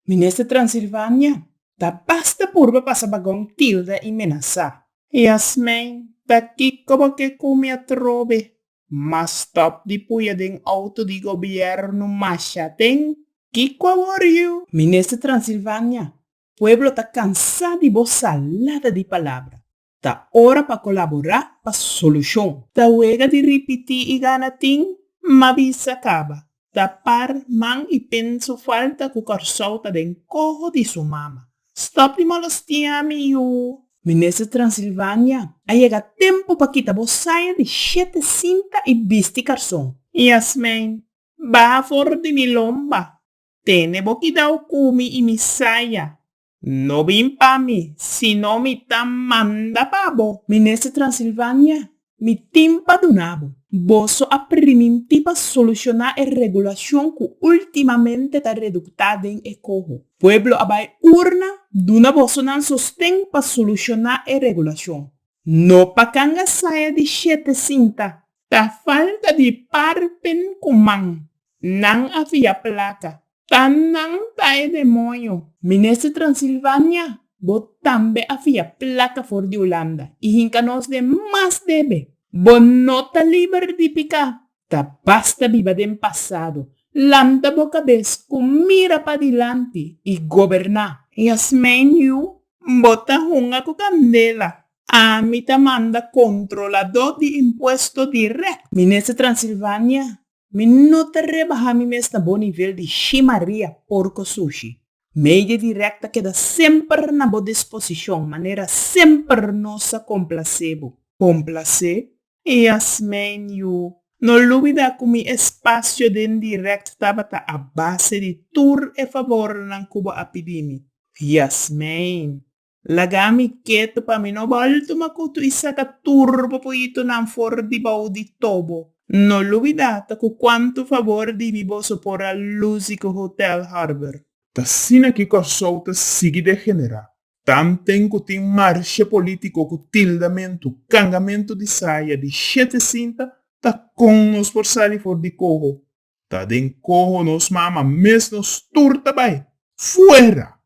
Minister Transilvania, ta basta purba pasabagong tilda imenasa. Yasmin, daqui como que come a trove. Mas stop di puya ding auto di gobyerno masya ting. Kikwawaryu. Minister Transilvania, pueblo ta cansado de voz salada de palavra. Ta hora pa colaborar pa solução. Ta wega di repetir e gana ting, mavisa acaba. Ta par man e penso falta ku corsolta den corro di su mama. Stop di molestiami you. Minister Transilvania, ayega tempo pa kita bosaia di sete cinta e bisti carson. Yasmin, ba for di mi lomba. Tene boki daw kumi i misaya. No bimpami, sino mi manda pabo. Minister Transilvania, mi timpa dunabo. Boso apriminti pa solucionar a regulação que ultimamente ta reductada em ecoho. Pueblo abai urna, duna boso nan sostén pa solucionar a regulação. No pa kanga saia de sete cinta. Ta falta de parpen kumang. Nang havia placa. Tanang tayo demonyo. Minister Transilvania, bo tambe havia placa for de Holanda. E hincanos de mas debe. Bonota liber di pica. Ta basta viva del passado. Lanta boca vez com mira pa dilante e governar. Yasmin you, bota hunga ku candela. Amita manda controlador di impuesto direct. Minister Transilvania, mi não te rebaja mi mes na bom nível de chimaria porco sushi. Media directa queda sempre na boa disposição, maneira sempre nossa complacebo. Complacer? Yasmin you. No dúvida que mi espaço de indirect estava a base de tur e favor ng Cuba epidemia. Yasmin, lagami quieto pa mi no volto makuto isa ka turbo po ito ng for di bau di tobo. No olvidate que quanto favor di mi boso por al Lusico Hotel Harbor. Tassina que corsolta sigue degenerar. Tamten que tem marcha político que tildamento, cangamento de saia de sete cinta, ta com nos por sair for de corro. Ta den corro nos mama mes nos turta bai. Fuera!